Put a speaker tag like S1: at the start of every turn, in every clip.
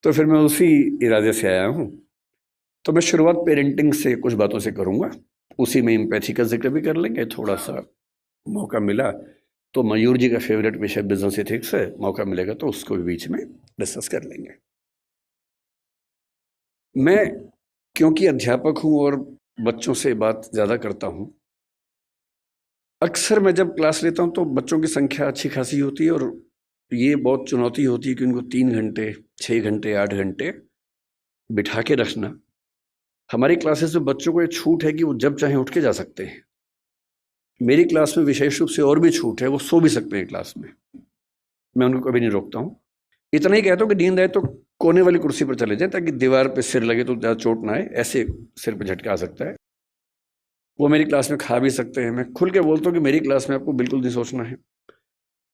S1: तो फिर मैं उसी इरादे से आया हूँ। तो मैं शुरुआत पेरेंटिंग से कुछ बातों से करूँगा, उसी में एम्पैथी का जिक्र भी कर लेंगे। थोड़ा सा मौका मिला तो मयूर जी का फेवरेट विषय बिजनेस एथिक्स है, मौका मिलेगा तो उसको भी बीच में डिस्कस कर लेंगे। मैं क्योंकि अध्यापक हूँ और बच्चों से बात ज़्यादा करता हूँ, अक्सर मैं जब क्लास लेता हूँ तो बच्चों की संख्या अच्छी खासी होती है और ये बहुत चुनौती होती है कि उनको 3 घंटे 6 घंटे 8 घंटे बिठा के रखना। हमारी क्लासेस में बच्चों को ये छूट है कि वो जब चाहे उठ के जा सकते हैं। मेरी क्लास में विशेष रूप से और भी छूट है, वो सो भी सकते हैं क्लास में, मैं उनको कभी नहीं रोकता हूँ। इतना ही कहता हूँ कि नींद आए तो कोने वाली कुर्सी पर चले जाएं ताकि दीवार पे सिर लगे तो ज़्यादा चोट ना आए, ऐसे सिर पे झटका आ सकता है। वो मेरी क्लास में खा भी सकते हैं। मैं खुल के बोलता हूँ कि मेरी क्लास में आपको बिल्कुल नहीं सोचना है,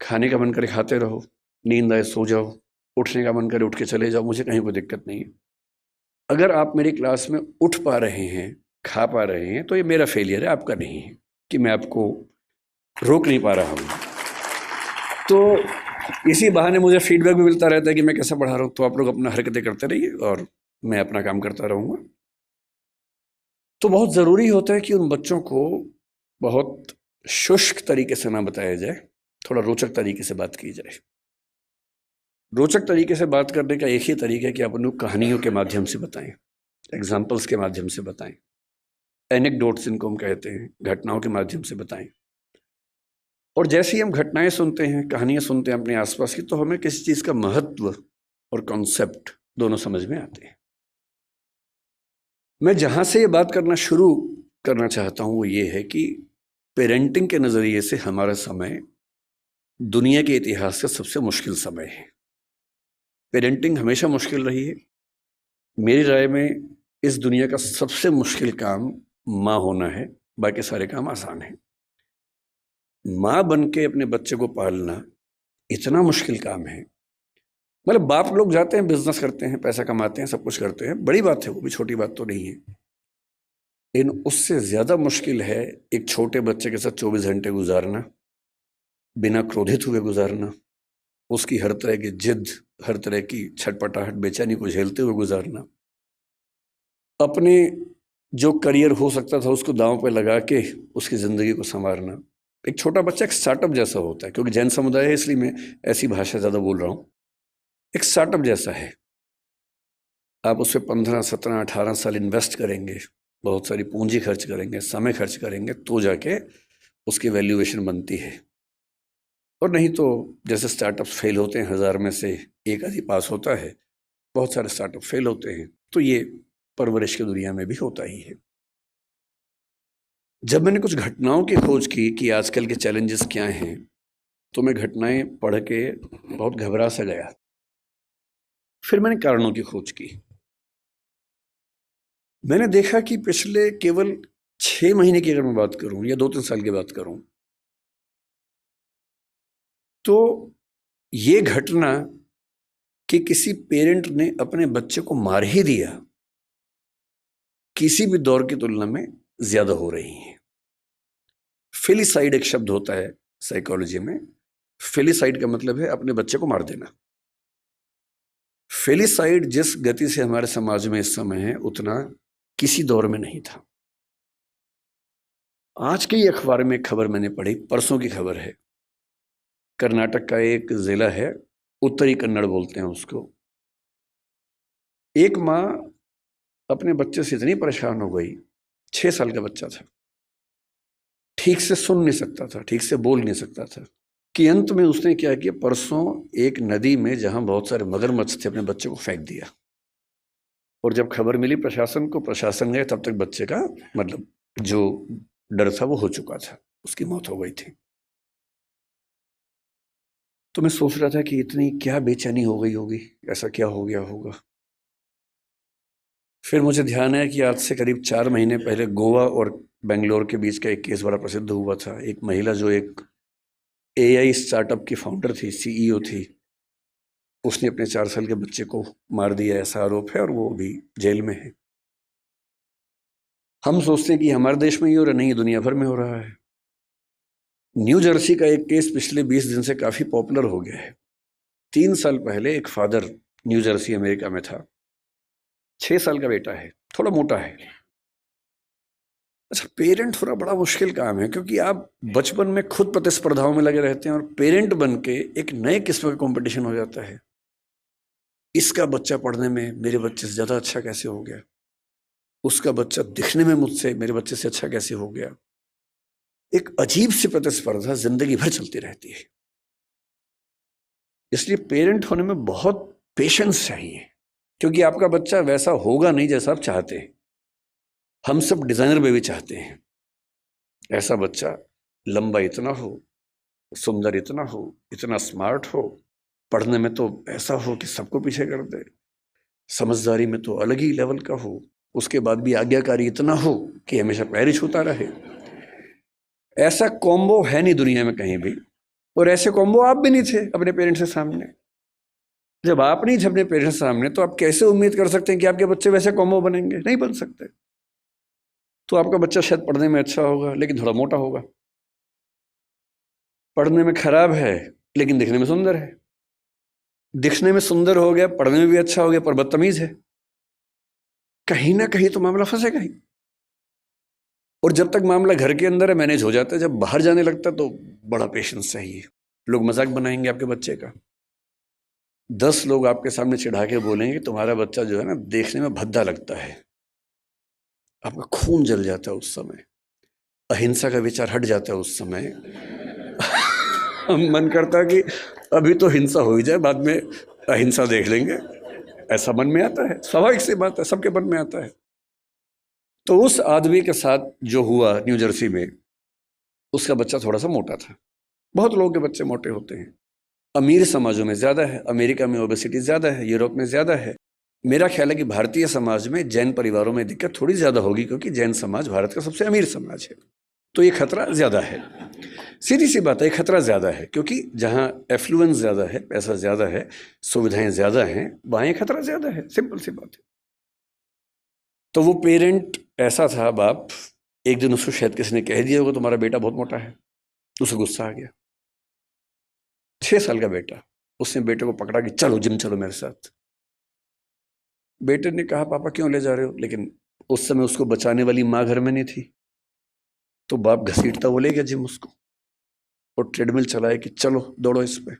S1: खाने का मन करे खाते रहो, नींद आए सो जाओ, उठने का मन करे उठ के चले जाओ, मुझे कहीं कोई दिक्कत नहीं है। अगर आप मेरी क्लास में उठ पा रहे हैं, खा पा रहे हैं, तो ये मेरा फेलियर है, आपका नहीं है कि मैं आपको रोक नहीं पा रहा हूँ। तो इसी बहाने मुझे फीडबैक भी मिलता रहता है कि मैं कैसा पढ़ा रहा हूँ। तो आप लोग अपना हरकतें करते रहिए और मैं अपना काम करता रहूँगा। तो बहुत ज़रूरी होता है कि उन बच्चों को बहुत शुष्क तरीके से ना बताया जाए, थोड़ा रोचक तरीके से बात की जाए। रोचक तरीके से बात करने का एक ही तरीका है कि आप उनको कहानियों के माध्यम से बताएं, एग्जाम्पल्स के माध्यम से बताएं, एनेक्डोट्स इनको हम कहते हैं, घटनाओं के माध्यम से बताएं। और जैसे ही हम घटनाएं सुनते हैं, कहानियां सुनते हैं अपने आसपास की, तो हमें किसी चीज़ का महत्व और कॉन्सेप्ट दोनों समझ में आते हैं। मैं जहां से ये बात करना शुरू करना चाहता हूं वो ये है कि पेरेंटिंग के नज़रिए से हमारा समय दुनिया के इतिहास का सबसे मुश्किल समय है। पेरेंटिंग हमेशा मुश्किल रही है। मेरी राय में इस दुनिया का सबसे मुश्किल काम माँ होना है, बाकी सारे काम आसान हैं। माँ बन के अपने बच्चे को पालना इतना मुश्किल काम है। मतलब बाप लोग जाते हैं, बिजनेस करते हैं, पैसा कमाते हैं, सब कुछ करते हैं, बड़ी बात है, वो भी छोटी बात तो नहीं है। लेकिन उससे ज्यादा मुश्किल है एक छोटे बच्चे के साथ 24 घंटे गुजारना, बिना क्रोधित हुए गुजारना, उसकी हर तरह की जिद, हर तरह की छटपटाहट, बेचैनी को झेलते हुए गुजारना, अपने जो करियर हो सकता था उसको दांव पे लगा के उसकी जिंदगी को संवारना। एक छोटा बच्चा एक स्टार्टअप जैसा होता है, क्योंकि जैन समुदाय है इसलिए मैं ऐसी भाषा ज्यादा बोल रहा हूँ। एक स्टार्टअप जैसा है। आप उस पर 15 17 18 साल इन्वेस्ट करेंगे, बहुत सारी पूंजी खर्च करेंगे, समय खर्च करेंगे, तो जाके उसकी वैल्यूएशन बनती है। और नहीं तो जैसे स्टार्टअप फेल होते हैं, 1000 में से एक आधी पास होता है, बहुत सारे स्टार्टअप फेल होते हैं। तो ये परवरिश की दुनिया में भी होता ही है। जब मैंने कुछ घटनाओं की खोज की कि आजकल के चैलेंजेस क्या हैं, तो मैं घटनाएं पढ़ के बहुत घबरा सा गया। फिर मैंने कारणों की खोज की। मैंने देखा कि पिछले केवल 6 महीने की अगर मैं बात करूं या 2 3 साल की बात करूं, तो ये घटना कि किसी पेरेंट ने अपने बच्चे को मार ही दिया, किसी भी दौर की तुलना में ज्यादा हो रही है। फिलिसाइड एक शब्द होता है साइकोलॉजी में। फिलिसाइड का मतलब है अपने बच्चे को मार देना। फिलिसाइड जिस गति से हमारे समाज में इस समय है, उतना किसी दौर में नहीं था। आज के ही अखबार में एक खबर मैंने पढ़ी, परसों की खबर है। कर्नाटक का एक जिला है, उत्तरी कन्नड़ बोलते हैं उसको। एक माँ अपने बच्चे से इतनी परेशान हो गई, 6 साल का बच्चा था, ठीक से सुन नहीं सकता था, ठीक से बोल नहीं सकता था, कि अंत में उसने क्या किया, परसों एक नदी में जहां बहुत सारे मगरमच्छ थे, अपने बच्चे को फेंक दिया। और जब खबर मिली प्रशासन को, प्रशासन गए, तब तक बच्चे का मतलब जो डर था वो हो चुका था, उसकी मौत हो गई थी। तो मैं सोच रहा था कि इतनी क्या बेचैनी हो गई होगी, ऐसा क्या हो गया होगा। फिर मुझे ध्यान आया कि आज से करीब 4 महीने पहले गोवा और बेंगलोर के बीच का एक केस बड़ा प्रसिद्ध हुआ था। एक महिला जो एक एआई स्टार्टअप की फाउंडर थी, सीईओ थी, उसने अपने 4 साल के बच्चे को मार दिया, ऐसा आरोप है, और वो अभी जेल में है। हम सोचते हैं कि हमारे देश में ही हो रहा, नहीं, दुनिया भर में हो रहा है। न्यू जर्सी का एक केस पिछले 20 दिन से काफी पॉपुलर हो गया है। 3 साल पहले एक फादर न्यू जर्सी अमेरिका में था। 6 साल का बेटा है, थोड़ा मोटा है। अच्छा, पेरेंट होना बड़ा मुश्किल काम है, क्योंकि आप बचपन में खुद प्रतिस्पर्धाओं में लगे रहते हैं और पेरेंट बन के एक नए किस्म का कंपटीशन हो जाता है। इसका बच्चा पढ़ने में मेरे बच्चे से ज़्यादा अच्छा कैसे हो गया, उसका बच्चा दिखने में मुझसे मेरे बच्चे से अच्छा कैसे हो गया। एक अजीब सी प्रतिस्पर्धा जिंदगी भर चलती रहती है। इसलिए पेरेंट होने में बहुत पेशेंस चाहिए, क्योंकि आपका बच्चा वैसा होगा नहीं जैसा आप चाहते हैं। हम सब डिजाइनर बेबी चाहते हैं, ऐसा बच्चा लंबा इतना हो, सुंदर इतना हो, इतना स्मार्ट हो, पढ़ने में तो ऐसा हो कि सबको पीछे कर दे, समझदारी में तो अलग ही लेवल का हो, उसके बाद भी आज्ञाकारी इतना हो कि हमेशा पैर ही छूता रहे। ऐसा कॉम्बो है नहीं दुनिया में कहीं भी, और ऐसे कॉम्बो आप भी नहीं थे अपने पेरेंट्स के सामने। जब आप नहीं थे अपने पेरेंट्स के सामने, तो आप कैसे उम्मीद कर सकते हैं कि आपके बच्चे वैसे कॉम्बो बनेंगे? नहीं बन सकते। तो आपका बच्चा शायद पढ़ने में अच्छा होगा लेकिन थोड़ा मोटा होगा, पढ़ने में खराब है लेकिन दिखने में सुंदर है, दिखने में सुंदर हो गया, पढ़ने में भी अच्छा हो गया, पर बदतमीज है। कहीं ना कहीं तो मामला फंसेगा ही। और जब तक मामला घर के अंदर है मैनेज हो जाता है, जब बाहर जाने लगता है तो बड़ा पेशेंस चाहिए। लोग मजाक बनाएंगे आपके बच्चे का, 10 लोग आपके सामने चिढ़ा के बोलेंगे तुम्हारा बच्चा जो है ना देखने में भद्दा लगता है। आपका खून जल जाता है उस समय, अहिंसा का विचार हट जाता है उस समय। मन करता है कि अभी तो हिंसा हो ही जाए, बाद में अहिंसा देख लेंगे। ऐसा मन में आता है, स्वाभाविक सी बात है, सबके मन में आता है। तो उस आदमी के साथ जो हुआ न्यू जर्सी में, उसका बच्चा थोड़ा सा मोटा था। बहुत लोगों के बच्चे मोटे होते हैं, अमीर समाजों में ज्यादा है, अमेरिका में ओबेसिटी ज्यादा है, यूरोप में ज्यादा है। मेरा ख्याल है कि भारतीय समाज में जैन परिवारों में दिक्कत थोड़ी ज्यादा होगी, क्योंकि जैन समाज भारत का सबसे अमीर समाज है। तो ये खतरा ज्यादा है, सीधी सी बात है, खतरा ज्यादा है, क्योंकि जहां एफ्लुएंस ज्यादा है, पैसा ज्यादा है, सुविधाएं ज्यादा हैं, वहां खतरा ज्यादा है। सिंपल सी बात है। तो वो पेरेंट ऐसा था, बाप, एक दिन उसको शायद किसी ने कह दिया होगा तुम्हारा बेटा बहुत मोटा है, उसे गुस्सा आ गया। 6 साल का बेटा, उसने बेटे को पकड़ा कि चलो जिम चलो मेरे साथ। बेटे ने कहा पापा क्यों ले जा रहे हो, लेकिन उस समय उसको बचाने वाली माँ घर में नहीं थी। तो बाप घसीटता वो ले गया जिम उसको, और ट्रेडमिल चलाया कि चलो दौड़ो इस पे।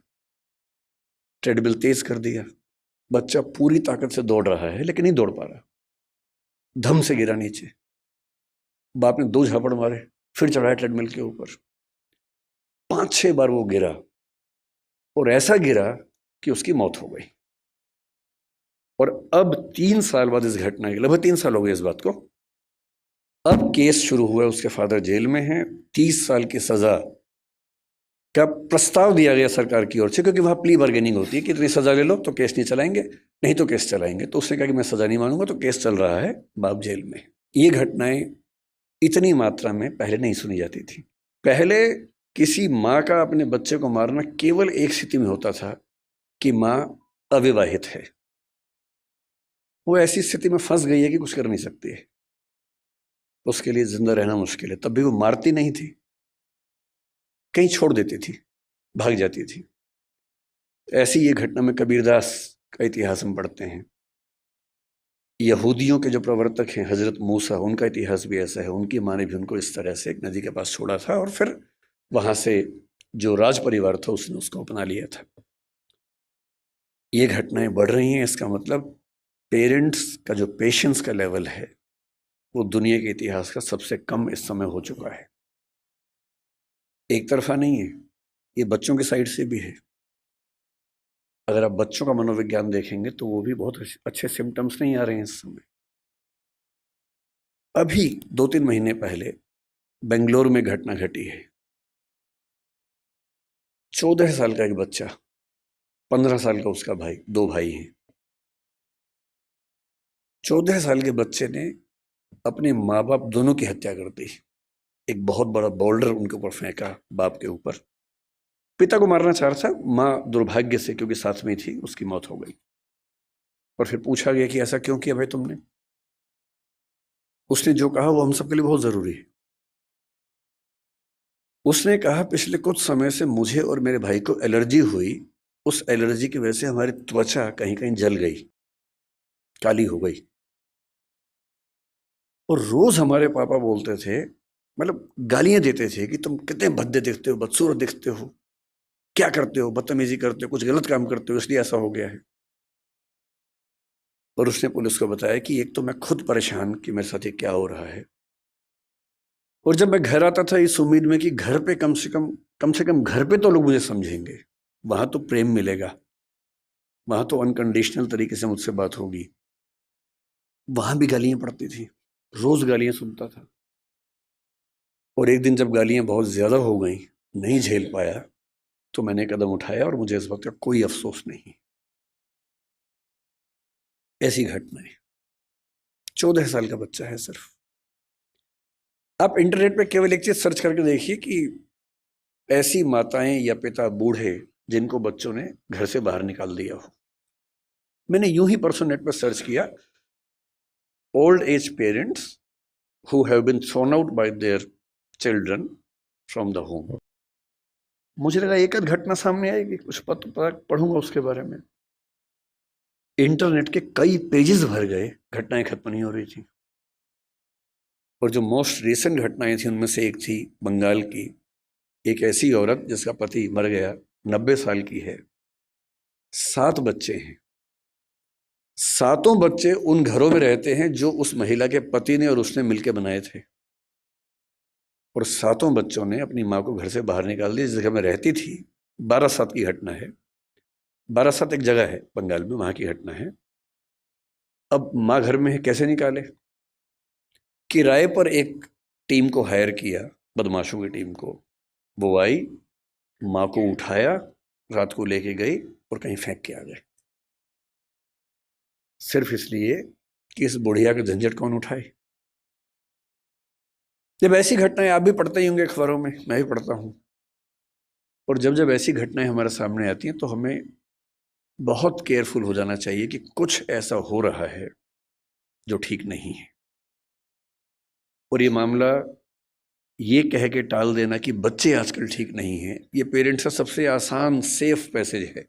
S1: ट्रेडमिल तेज कर दिया, बच्चा पूरी ताकत से दौड़ रहा है लेकिन नहीं दौड़ पा रहा, धम से गिरा नीचे। बाप ने 2 झापड़ मारे, फिर चढ़ाया ट्रेडमिल के ऊपर। 5-6 बार वो गिरा, और ऐसा गिरा कि उसकी मौत हो गई। और अब 3 साल बाद इस घटना के, लगभग 3 साल हो गए इस बात को, अब केस शुरू हुआ, उसके फादर जेल में हैं। 30 साल की सजा का प्रस्ताव दिया गया सरकार की ओर से, क्योंकि वहां प्ली बार्गेनिंग होती है कि इतनी सजा ले लो तो केस नहीं चलाएंगे, नहीं तो केस चलाएंगे। तो उसने कहा कि मैं सजा नहीं मानूंगा, तो केस चल रहा है, बाप जेल में। ये घटनाएं इतनी मात्रा में पहले नहीं सुनी जाती थी। पहले किसी माँ का अपने बच्चे को मारना केवल एक स्थिति में होता था कि माँ अविवाहित है, वो ऐसी स्थिति में फंस गई है कि कुछ कर नहीं सकती है, उसके लिए जिंदा रहना मुश्किल है। तब भी वो मारती नहीं थी, कहीं छोड़ देती थी, भाग जाती थी। ऐसी ये घटना में कबीरदास का इतिहास हम पढ़ते हैं। यहूदियों के जो प्रवर्तक हैं हजरत मूसा, उनका इतिहास भी ऐसा है। उनकी माँ ने भी उनको इस तरह से एक नदी के पास छोड़ा था, और फिर वहां से जो राज परिवार था उसने उसको अपना लिया था। ये घटनाएं बढ़ रही हैं, इसका मतलब पेरेंट्स का जो पेशेंस का लेवल है वो दुनिया के इतिहास का सबसे कम इस समय हो चुका है। एक तरफा नहीं है, ये बच्चों की साइड से भी है। अगर आप बच्चों का मनोविज्ञान देखेंगे तो वो भी बहुत अच्छे सिम्टम्स नहीं आ रहे हैं इस समय। अभी 2-3 महीने पहले बेंगलोर में घटना घटी है। 14 साल का एक बच्चा, 15 साल का उसका भाई, 2 भाई हैं। 14 साल के बच्चे ने अपने माँ बाप दोनों की हत्या कर दी। एक बहुत बड़ा बोल्डर उनके ऊपर फेंका, बाप के ऊपर। पिता को मारना चाह रहा था, माँ दुर्भाग्य से, क्योंकि साथ में थी, उसकी मौत हो गई। और फिर पूछा गया कि ऐसा क्यों किया भाई तुमने? उसने जो कहा वो हम सबके लिए बहुत जरूरी है। उसने कहा पिछले कुछ समय से मुझे और मेरे भाई को एलर्जी हुई उस एलर्जी की वजह से हमारी त्वचा कहीं कहीं जल गई, काली हो गई। और रोज हमारे पापा बोलते थे, मतलब गालियां देते थे कि तुम कितने भद्दे दिखते हो, बदसूरत दिखते हो, क्या करते हो, बदतमीजी करते हो, कुछ गलत काम करते हो, इसलिए ऐसा हो गया है। और उसने पुलिस को बताया कि एक तो मैं खुद परेशान कि मेरे साथ ये क्या हो रहा है, और जब मैं घर आता था इस उम्मीद में कि घर पे कम से कम घर पे तो लोग मुझे समझेंगे, वहां तो प्रेम मिलेगा, वहां तो अनकंडीशनल तरीके से मुझसे बात होगी, वहां भी गालियां पड़ती थी, रोज गालियां सुनता था। और एक दिन जब गालियां बहुत ज्यादा हो गई, नहीं झेल पाया, तो मैंने कदम उठाया और मुझे इस वक्त का कोई अफसोस नहीं। ऐसी घटना है। 14 साल का बच्चा है सिर्फ। आप इंटरनेट पे केवल एक चीज सर्च करके देखिए कि ऐसी माताएं या पिता बूढ़े जिनको बच्चों ने घर से बाहर निकाल दिया हो। मैंने यूं ही परसों नेट पर सर्च किया, old age parents who have been thrown out by their children from the home. मुझे लगा एक आध घटना सामने आएगी, कुछ पढ़ूंगा उसके बारे में। इंटरनेट के कई पेजेस भर गए, घटनाएं खत्म नहीं हो रही थी। और जो मोस्ट रिसेंट घटनाएं थी उनमें से एक थी बंगाल की, एक ऐसी औरत जिसका पति मर गया, 90 साल की है, 7 बच्चे हैं। 7 बच्चे उन घरों में रहते हैं जो उस महिला के पति ने और उसने मिलकर बनाए थे। और 7 बच्चों ने अपनी माँ को घर से बाहर निकाल दिया जिस जगह में रहती थी। 12 सात की घटना है। 12 सात एक जगह है बंगाल में, वहां की घटना है। अब माँ घर में है, कैसे निकाले? किराए पर एक टीम को हायर किया, बदमाशों की टीम को। वो आई, माँ को उठाया, रात को लेके गई और कहीं फेंक के आ गए, सिर्फ इसलिए कि इस बुढ़िया का झंझट कौन उठाए। जब ऐसी घटनाएं, आप भी पढ़ते ही होंगे अखबारों में, मैं भी पढ़ता हूं। और जब जब ऐसी घटनाएं हमारे सामने आती हैं तो हमें बहुत केयरफुल हो जाना चाहिए कि कुछ ऐसा हो रहा है जो ठीक नहीं है। और ये मामला ये कह के टाल देना कि बच्चे आजकल ठीक नहीं हैं, ये पेरेंट्स का सबसे आसान सेफ मैसेज है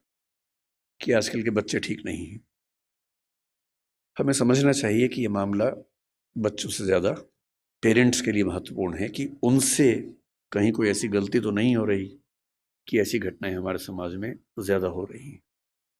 S1: कि आजकल के बच्चे ठीक नहीं हैं। हमें समझना चाहिए कि ये मामला बच्चों से ज़्यादा पेरेंट्स के लिए महत्वपूर्ण है, कि उनसे कहीं कोई ऐसी गलती तो नहीं हो रही कि ऐसी घटनाएं हमारे समाज में ज़्यादा हो रही हैं।